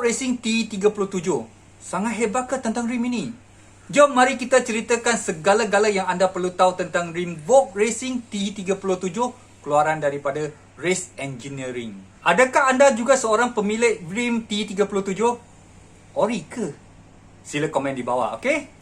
Racing T37. Sangat hebat ke tentang rim ini? Jom mari kita ceritakan segala-gala yang anda perlu tahu tentang rim Vogue Racing T37 keluaran daripada Race Engineering. Adakah anda juga seorang pemilik rim T37? Ori ke? Sila komen di bawah, okey?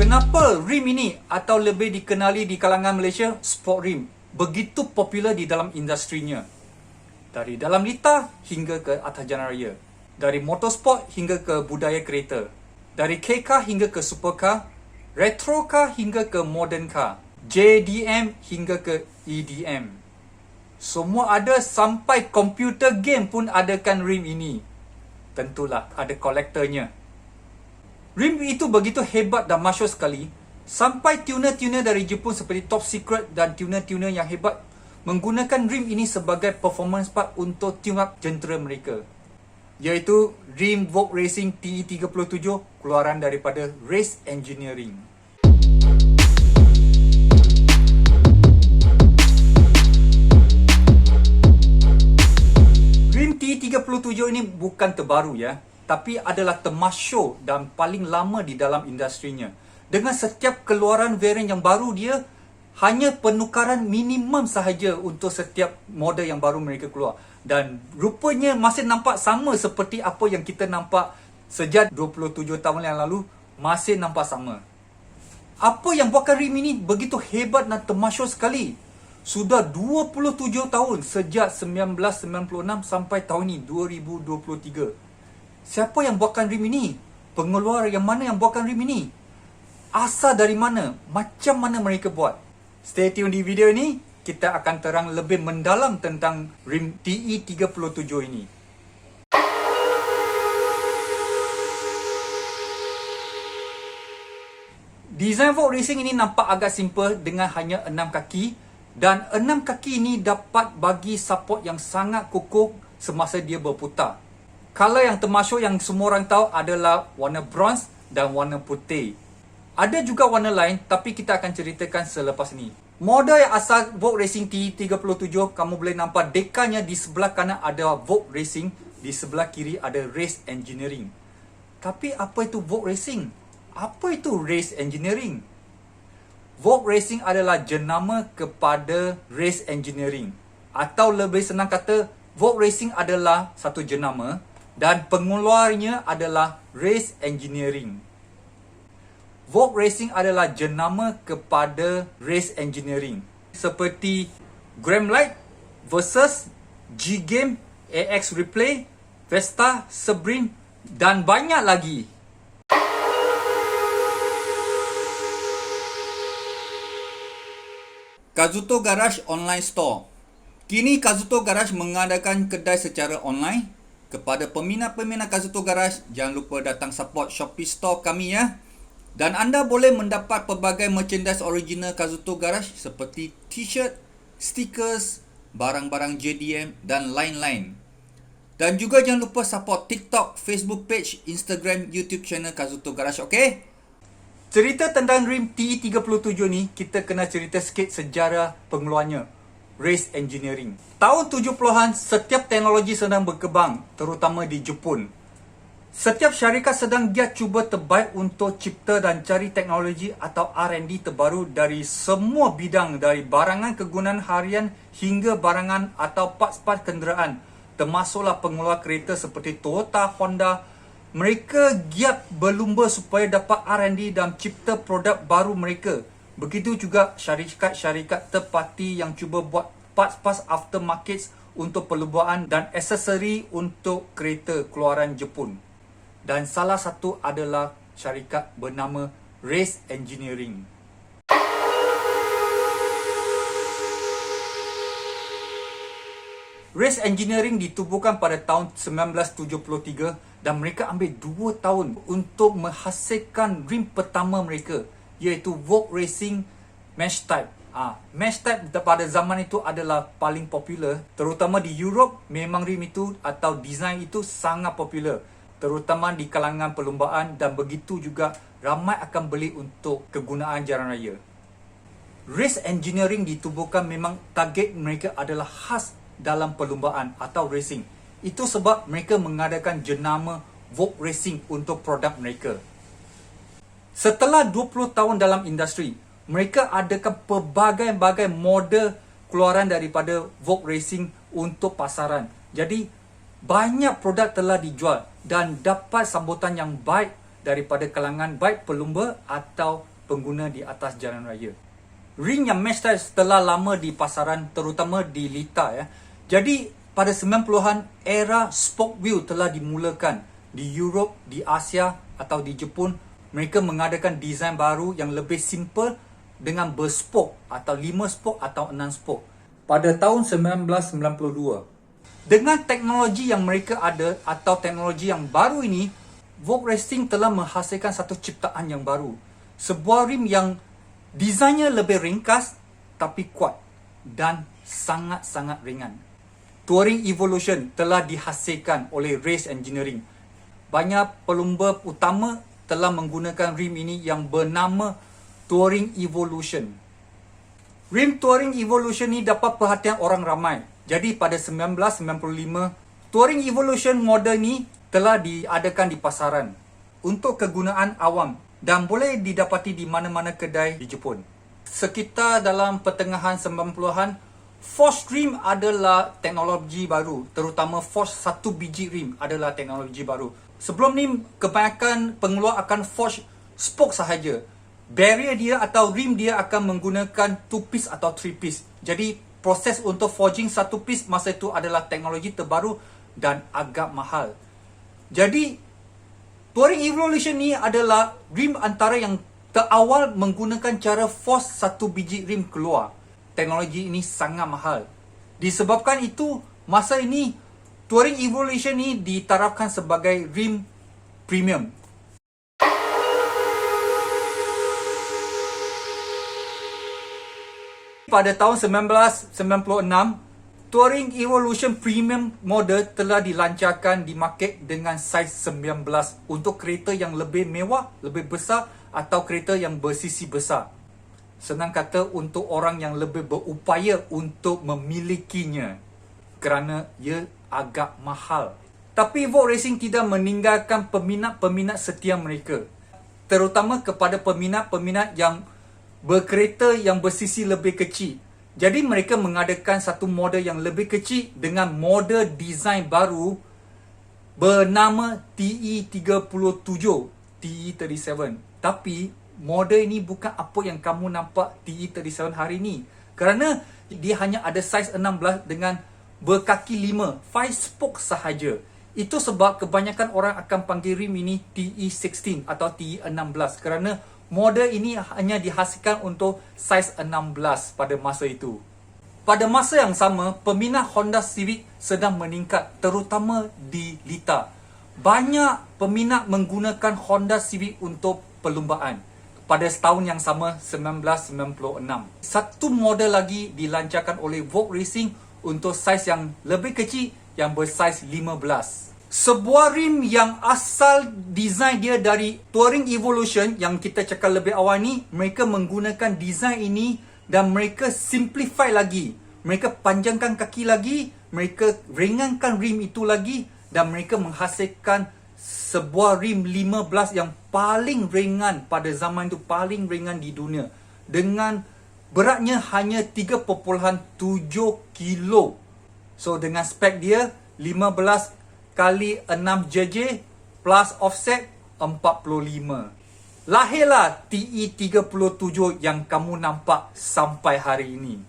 Kenapa rim ini atau lebih dikenali di kalangan Malaysia sport rim begitu popular di dalam industrinya? Dari dalam litar hingga ke atas jalan raya, dari motorsport hingga ke budaya kereta, dari K-car hingga ke supercar, retro car hingga ke modern car, JDM hingga ke EDM. Semua ada, sampai komputer game pun adakan rim ini. Tentulah ada kolektornya. Rim itu begitu hebat dan masyhur sekali, sampai tuner-tuner dari Jepun seperti Top Secret dan tuner-tuner yang hebat menggunakan rim ini sebagai performance part untuk tune up jentera mereka, iaitu rim Vogue Racing T37 keluaran daripada Race Engineering. Rim T37 ini bukan terbaru ya, tapi adalah termasyhur dan paling lama di dalam industrinya. Dengan setiap keluaran varian yang baru, dia hanya penukaran minimum sahaja untuk setiap model yang baru mereka keluar. Dan rupanya masih nampak sama seperti apa yang kita nampak sejak 27 tahun yang lalu, masih nampak sama. Apa yang buatkan rim ini begitu hebat dan termasyhur sekali? Sudah 27 tahun sejak 1996 sampai tahun ini 2023. Siapa yang buatkan rim ini? Pengeluar yang mana yang buatkan rim ini? Asal dari mana? Macam mana mereka buat? Stay tune di video ini. Kita akan terang lebih mendalam tentang rim TE37 ini. Design Vogue Racing ini nampak agak simple dengan hanya 6 kaki. Dan 6 kaki ini dapat bagi support yang sangat kukuh semasa dia berputar. Color yang termasyhur yang semua orang tahu adalah warna bronze dan warna putih. Ada juga warna lain, tapi kita akan ceritakan selepas ini. Model yang asal Vogue Racing T37, kamu boleh nampak dekanya di sebelah kanan ada Vogue Racing, di sebelah kiri ada Race Engineering. Tapi apa itu Vogue Racing? Apa itu Race Engineering? Vogue Racing adalah jenama kepada Race Engineering. Atau lebih senang kata, Vogue Racing adalah satu jenama dan pengeluarnya adalah Race Engineering. Vogue Racing adalah jenama kepada Race Engineering. Seperti Gremlite versus G-Game, AX Replay, Vesta, Sebring dan banyak lagi. Kazuto Garage Online Store. Kini Kazuto Garage mengadakan kedai secara online. Kepada peminat-peminat Kazuto Garage, jangan lupa datang support Shopee Store kami ya. Dan anda boleh mendapat pelbagai merchandise original Kazuto Garage seperti t-shirt, stickers, barang-barang JDM dan lain-lain. Dan juga jangan lupa support TikTok, Facebook page, Instagram, YouTube channel Kazuto Garage, okey? Cerita tentang rim T37 ni, kita kena cerita sikit sejarah pengeluarnya. Race Engineering. Tahun 70-an, setiap teknologi sedang berkembang, terutama di Jepun. Setiap syarikat sedang giat cuba terbaik untuk cipta dan cari teknologi atau R&D terbaru dari semua bidang, dari barangan kegunaan harian hingga barangan atau parts-parts kenderaan. Termasuklah pengeluar kereta seperti Toyota, Honda. Mereka giat berlumba supaya dapat R&D dan cipta produk baru mereka. Begitu juga syarikat-syarikat third party yang cuba buat parts-parts aftermarket untuk perlubuan dan aksesori untuk kereta keluaran Jepun. Dan salah satu adalah syarikat bernama Race Engineering. Race Engineering ditubuhkan pada tahun 1973 dan mereka ambil 2 tahun untuk menghasilkan rim pertama mereka, iaitu Vogue Racing Mesh Type. Mesh Type pada zaman itu adalah paling popular, terutama di Europe. Memang rim itu atau design itu sangat popular, terutama di kalangan perlumbaan, dan begitu juga ramai akan beli untuk kegunaan jalan raya. Race Engineering ditubuhkan memang target mereka adalah khas dalam perlumbaan atau racing. Itu sebab mereka mengadakan jenama Vogue Racing untuk produk mereka. Setelah 20 tahun dalam industri, mereka adakan pelbagai-bagai model keluaran daripada Vogue Racing untuk pasaran. Jadi, banyak produk telah dijual dan dapat sambutan yang baik daripada kalangan baik pelumba atau pengguna di atas jalan raya. Ring yang mesh type telah lama di pasaran, terutama di Lita ya. Jadi pada 90-an era spoke wheel telah dimulakan di Europe, di Asia atau di Jepun. Mereka mengadakan desain baru yang lebih simple dengan berspoke atau 5 spoke atau 6 spoke pada tahun 1992. Dengan teknologi yang mereka ada atau teknologi yang baru ini, Vogue Racing telah menghasilkan satu ciptaan yang baru. Sebuah rim yang desainnya lebih ringkas tapi kuat dan sangat-sangat ringan. Touring Evolution telah dihasilkan oleh Race Engineering. Banyak pelumba utama telah menggunakan rim ini yang bernama Touring Evolution. Rim Touring Evolution ini dapat perhatian orang ramai. Jadi pada 1995, Touring Evolution model ni telah diadakan di pasaran untuk kegunaan awam dan boleh didapati di mana-mana kedai di Jepun. Sekitar dalam pertengahan 90-an, Force rim adalah teknologi baru, terutama Force 1 biji rim adalah teknologi baru. Sebelum ni, kebanyakan pengeluar akan forge spoke sahaja. Barrier dia atau rim dia akan menggunakan 2 piece atau 3 piece. Jadi, proses untuk forging 1 piece masa itu adalah teknologi terbaru dan agak mahal. Jadi, Touring Evolution ni adalah rim antara yang terawal menggunakan cara force 1 biji rim keluar. Teknologi ini sangat mahal. Disebabkan itu, masa ini Touring Evolution ni ditarafkan sebagai rim premium. Pada tahun 1996, Touring Evolution Premium model telah dilancarkan di market dengan saiz 19 untuk kereta yang lebih mewah, lebih besar atau kereta yang bersisi besar. Senang kata, untuk orang yang lebih berupaya untuk memilikinya kerana ia agak mahal. Tapi Vogue Racing tidak meninggalkan peminat-peminat setia mereka, terutama kepada peminat-peminat yang berkereta yang bersisi lebih kecil. Jadi mereka mengadakan satu model yang lebih kecil dengan model design baru bernama TE37, TE37. Tapi model ini bukan apa yang kamu nampak TE37 hari ini, kerana dia hanya ada saiz 16 dengan berkaki 5 spoke sahaja. Itu sebab kebanyakan orang akan panggil rim ini TE16 atau TE16 kerana model ini hanya dihasilkan untuk saiz 16 pada masa itu. Pada masa yang sama, peminat Honda Civic sedang meningkat, terutama di Lita. Banyak peminat menggunakan Honda Civic untuk perlumbaan. Pada tahun yang sama, 1996. Satu model lagi dilancarkan oleh Vogue Racing untuk saiz yang lebih kecil, yang bersaiz 15. Sebuah rim yang asal design dia dari Touring Evolution yang kita cakap lebih awal ni, mereka menggunakan design ini dan mereka simplify lagi. Mereka panjangkan kaki lagi, mereka ringankan rim itu lagi dan mereka menghasilkan sebuah rim 15 yang paling ringan pada zaman itu, paling ringan di dunia. Dengan beratnya hanya 3.7 kilo. So dengan spek dia 15 kali 6 JJ plus offset 45. Lahirlah TE37 yang kamu nampak sampai hari ini.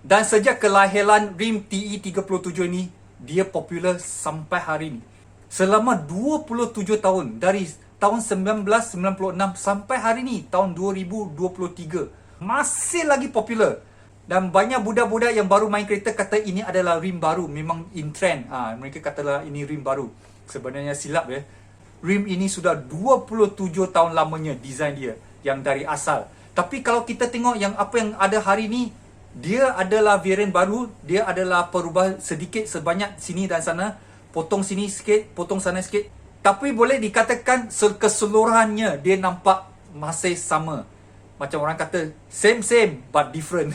Dan sejak kelahiran rim TE37 ini, dia popular sampai hari ini. Selama 27 tahun, dari tahun 1996 sampai hari ini, tahun 2023, masih lagi popular. Dan banyak budak-budak yang baru main kereta kata ini adalah rim baru. Memang in trend. Mereka katalah ini rim baru. Sebenarnya silap ya. Rim ini sudah 27 tahun lamanya design dia. Yang dari asal. Tapi kalau kita tengok yang apa yang ada hari ni, dia adalah varian baru. Dia adalah perubah sedikit sebanyak sini dan sana. Potong sini sikit, potong sana sikit. Tapi boleh dikatakan keseluruhannya dia nampak masih sama. Macam orang kata same but different.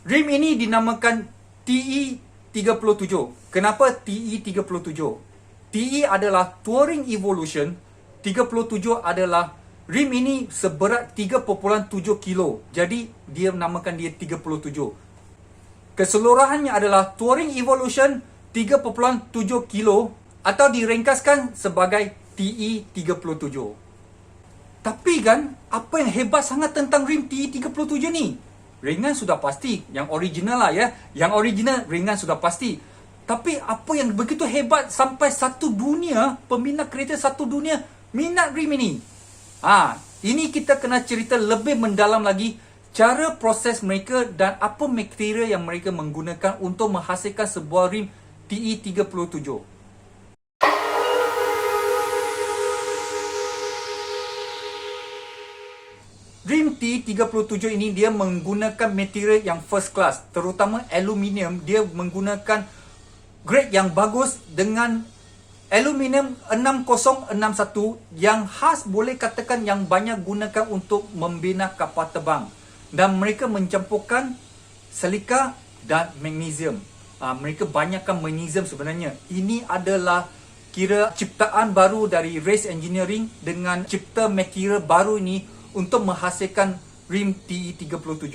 Rim ini dinamakan TE37. Kenapa TE37? TE adalah Touring Evolution. 37 adalah rim ini seberat 3.7 kilo. Jadi dia menamakan dia 37. Keseluruhannya adalah Touring Evolution 3.7 kilo atau diringkaskan sebagai TE37. Tapi kan, apa yang hebat sangat tentang rim TE37 ni? Ringan sudah pasti. Yang original lah ya. Yang original, ringan sudah pasti. Tapi apa yang begitu hebat sampai satu dunia, peminat kereta satu dunia, minat rim ini? Ini kita kena cerita lebih mendalam lagi. Cara proses mereka dan apa material yang mereka menggunakan untuk menghasilkan sebuah rim TE37. Rim TE37 ini dia menggunakan material yang first class, terutama aluminium. Dia menggunakan grade yang bagus dengan aluminium 6061 yang khas, boleh katakan yang banyak gunakan untuk membina kapal terbang. Dan mereka mencampurkan silika dan magnesium. Mereka banyakkan magnesium sebenarnya. Ini adalah kira ciptaan baru dari Race Engineering dengan cipta material baru ini untuk menghasilkan rim TE37.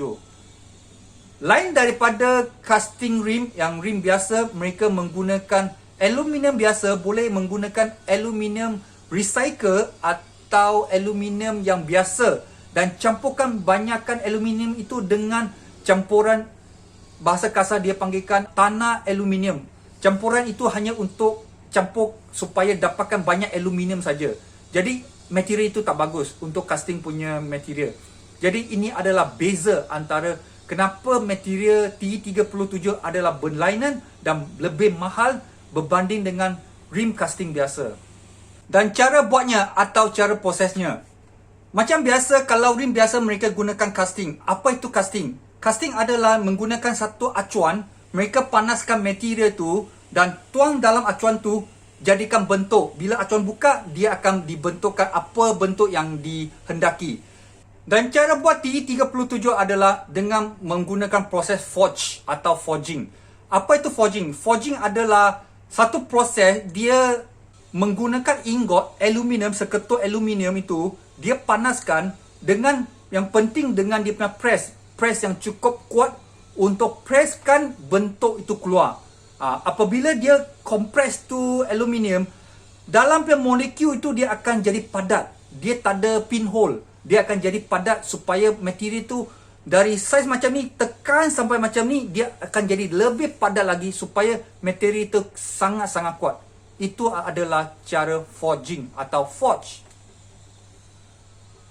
Lain daripada casting rim, yang rim biasa mereka menggunakan aluminium biasa, boleh menggunakan aluminium recycle atau aluminium yang biasa dan campurkan banyakkan aluminium itu dengan campuran, bahasa kasar dia panggilkan tanah aluminium. Campuran itu hanya untuk campur supaya dapatkan banyak aluminium saja. Jadi material itu tak bagus untuk casting punya material. Jadi ini adalah beza antara kenapa material TE37 adalah berlainan dan lebih mahal berbanding dengan rim casting biasa. Dan cara buatnya atau cara prosesnya. Macam biasa, kalau rim biasa mereka gunakan casting. Apa itu casting? Casting adalah menggunakan satu acuan. Mereka panaskan material tu dan tuang dalam acuan tu, jadikan bentuk. Bila acuan buka, dia akan dibentukkan apa bentuk yang dihendaki. Dan cara buat TE37 adalah dengan menggunakan proses forge atau forging. Apa itu forging? Forging adalah satu proses, dia menggunakan ingot aluminium, seketul aluminium itu, dia panaskan dengan, yang penting dengan dia punya press yang cukup kuat untuk presskan bentuk itu keluar. Apabila dia compress tu aluminium, dalam punya molekul itu dia akan jadi padat. Dia tak ada pinhole. Dia akan jadi padat supaya material itu dari saiz macam ni tekan sampai macam ni, dia akan jadi lebih padat lagi supaya material itu sangat-sangat kuat. Itu adalah cara forging atau forge.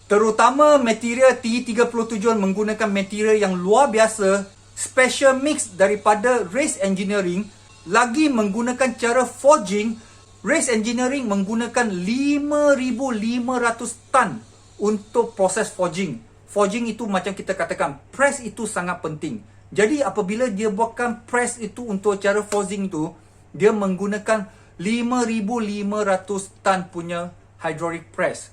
Terutama material TE37 menggunakan material yang luar biasa, special mix daripada Race Engineering. Lagi menggunakan cara forging, Race Engineering menggunakan 5,500 tan untuk proses forging. Forging itu macam kita katakan, press itu sangat penting. Jadi apabila dia buatkan press itu untuk cara forging itu, dia menggunakan 5,500 tan punya hydraulic press.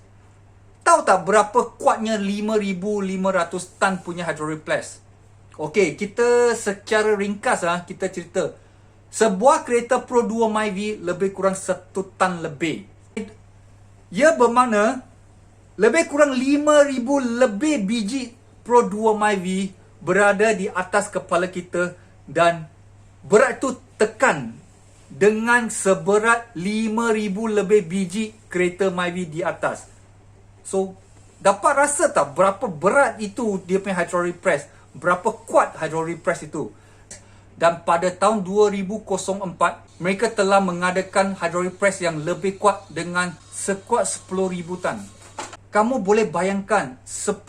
Tahu tak berapa kuatnya 5,500 tan punya hydraulic press? Okey, kita secara ringkas kita cerita. Sebuah kereta Pro 2 MyV lebih kurang 1 tan lebih. Ia bermakna lebih kurang 5,000 lebih biji Pro 2 MyV berada di atas kepala kita dan berat itu tekan dengan seberat 5,000 lebih biji kereta MyV di atas. So, dapat rasa tak berapa berat itu dia punya hydraulic press? Berapa kuat hydraulic press itu? Dan pada tahun 2004, mereka telah mengadakan hydraulic press yang lebih kuat dengan sekuat 10,000 tan. Kamu boleh bayangkan 10,000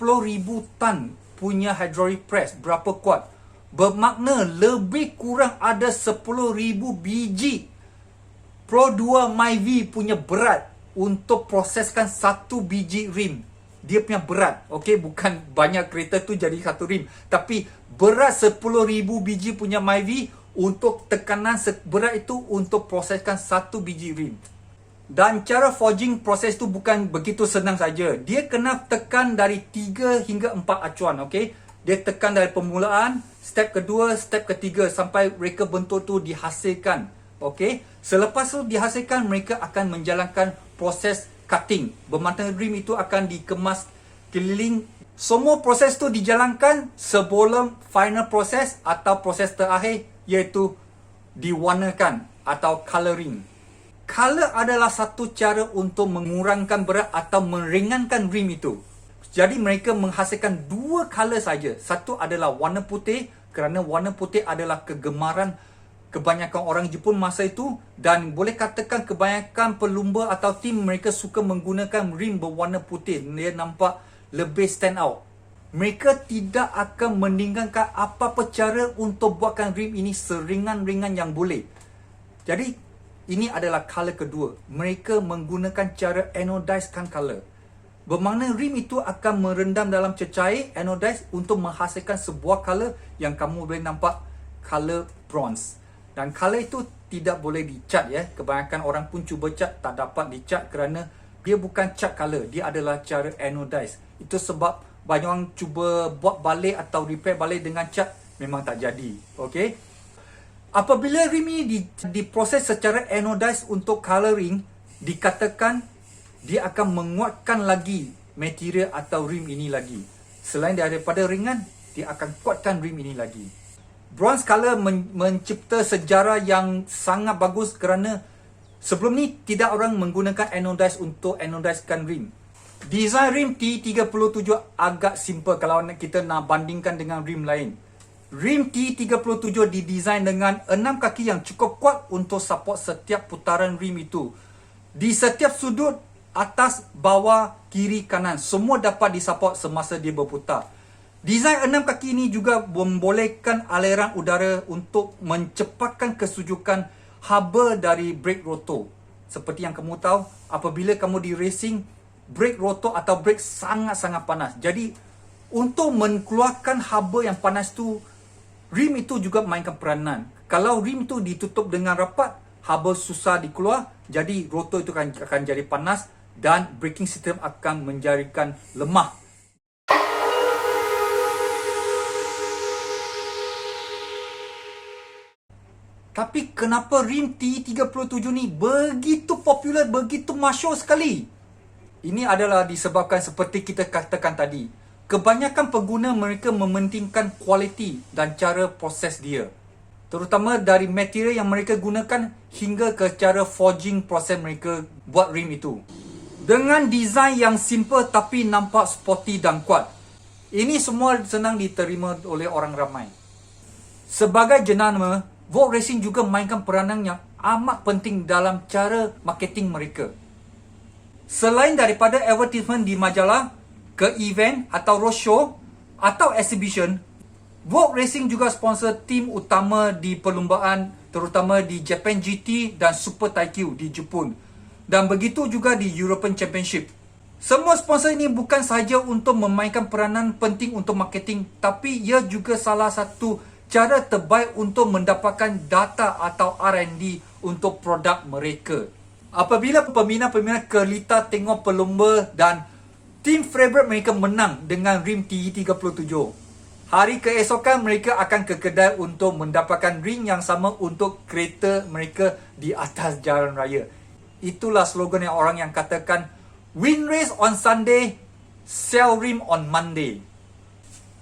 tan punya hydraulic press berapa kuat? Bermakna lebih kurang ada 10,000 biji Pro 2 myV punya berat untuk proseskan satu biji rim. Dia punya berat, okey, bukan banyak kereta tu jadi satu rim, tapi berat 10,000 biji punya myV untuk tekanan seberat itu untuk proseskan satu biji rim. Dan cara forging proses tu bukan begitu senang saja. Dia kena tekan dari 3 hingga 4 acuan, okey. Dia tekan dari permulaan, step kedua, step ketiga sampai reka bentuk tu dihasilkan. Okey. Selepas tu dihasilkan, mereka akan menjalankan proses cutting. Bermakna rim itu akan dikemas keliling. Semua proses tu dijalankan sebelum final proses atau proses terakhir, iaitu diwarnakan atau coloring. Color adalah satu cara untuk mengurangkan berat atau meringankan rim itu. Jadi mereka menghasilkan dua color saja. Satu adalah warna putih, kerana warna putih adalah kegemaran kebanyakan orang Jepun masa itu, dan boleh katakan kebanyakan pelumba atau tim mereka suka menggunakan rim berwarna putih. Dia nampak lebih stand out. Mereka tidak akan meninggalkan apa-apa cara untuk buatkan rim ini seringan-ringan yang boleh. Jadi ini adalah color kedua. Mereka menggunakan cara anodizekan color. Bermakna rim itu akan merendam dalam cecair anodize untuk menghasilkan sebuah color yang kamu boleh nampak color bronze. Dan color itu tidak boleh dicat ya. Kebanyakan orang pun cuba cat, tak dapat dicat kerana dia bukan cat color, dia adalah cara anodize. Itu sebab banyak orang cuba buat balik atau repair balik dengan cat, memang tak jadi. Okey. Apabila rim ini diproses secara anodize untuk coloring, dikatakan dia akan menguatkan lagi material atau rim ini lagi. Selain daripada ringan, dia akan kuatkan rim ini lagi. Bronze color mencipta sejarah yang sangat bagus kerana sebelum ni tidak orang menggunakan anodize untuk anodizekan rim. Design rim T37 agak simple kalau kita nak bandingkan dengan rim lain. Rim T37 didesain dengan 6 kaki yang cukup kuat untuk support setiap putaran rim itu. Di setiap sudut, atas, bawah, kiri, kanan, semua dapat disupport semasa dia berputar. Desain 6 kaki ini juga membolehkan aliran udara untuk mencepatkan kesujukan haba dari brake rotor. Seperti yang kamu tahu, apabila kamu di racing, brake rotor atau brake sangat-sangat panas. Jadi, untuk mengeluarkan haba yang panas tu, rim itu juga mainkan peranan. Kalau rim itu ditutup dengan rapat, haba susah dikeluar, jadi rotor itu akan jadi panas dan braking system akan menjadikan lemah. Tapi kenapa rim T37 ni begitu popular, begitu masyhur sekali? Ini adalah disebabkan seperti kita katakan tadi. Kebanyakan pengguna mereka mementingkan kualiti dan cara proses dia. Terutama dari material yang mereka gunakan hingga ke cara forging proses mereka buat rim itu. Dengan desain yang simple tapi nampak sporty dan kuat. Ini semua senang diterima oleh orang ramai. Sebagai jenama, Vogue Racing juga mainkan peranan yang amat penting dalam cara marketing mereka. Selain daripada advertisement di majalah, ke event atau roadshow atau exhibition, Vogue Racing juga sponsor tim utama di perlumbaan, terutama di Japan GT dan Super Taikyu di Jepun. Dan begitu juga di European Championship. Semua sponsor ini bukan sahaja untuk memainkan peranan penting untuk marketing, tapi ia juga salah satu cara terbaik untuk mendapatkan data atau R&D untuk produk mereka. Apabila peminat-peminat kelita tengok pelumba dan tim favourite mereka menang dengan rim T37, hari keesokan mereka akan ke kedai untuk mendapatkan rim yang sama untuk kereta mereka di atas jalan raya. Itulah slogan yang orang yang katakan, win race on Sunday, sell rim on Monday.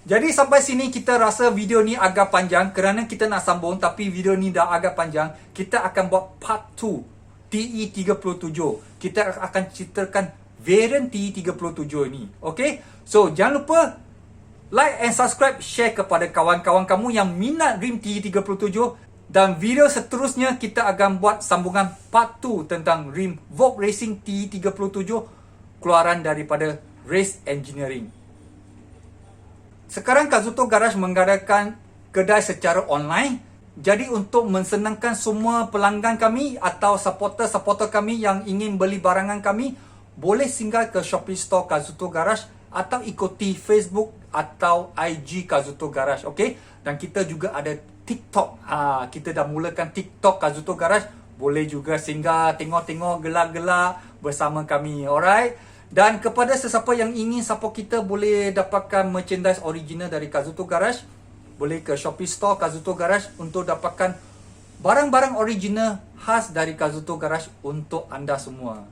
Jadi sampai sini kita rasa video ni agak panjang kerana kita nak sambung, tapi video ni dah agak panjang. Kita akan buat part 2 TE37. Kita akan ceritakan variant TE37 ini. Okay? So jangan lupa like and subscribe, share kepada kawan-kawan kamu yang minat rim TE37. Dan video seterusnya kita akan buat sambungan part 2 tentang rim Vogue Racing TE37 keluaran daripada Race Engineering. Sekarang Kazuto Garage mengadakan kedai secara online. Jadi untuk mensenangkan semua pelanggan kami atau supporter kami yang ingin beli barangan kami, boleh singgah ke Shopee Store Kazuto Garage atau ikuti Facebook atau IG Kazuto Garage, okey? Dan kita juga ada TikTok. Kita dah mulakan TikTok Kazuto Garage. Boleh juga singgah tengok-tengok gelak-gelak bersama kami, alright? Dan kepada sesiapa yang ingin support kita, boleh dapatkan merchandise original dari Kazuto Garage. Boleh ke Shopee Store Kazuto Garage untuk dapatkan barang-barang original khas dari Kazuto Garage untuk anda semua.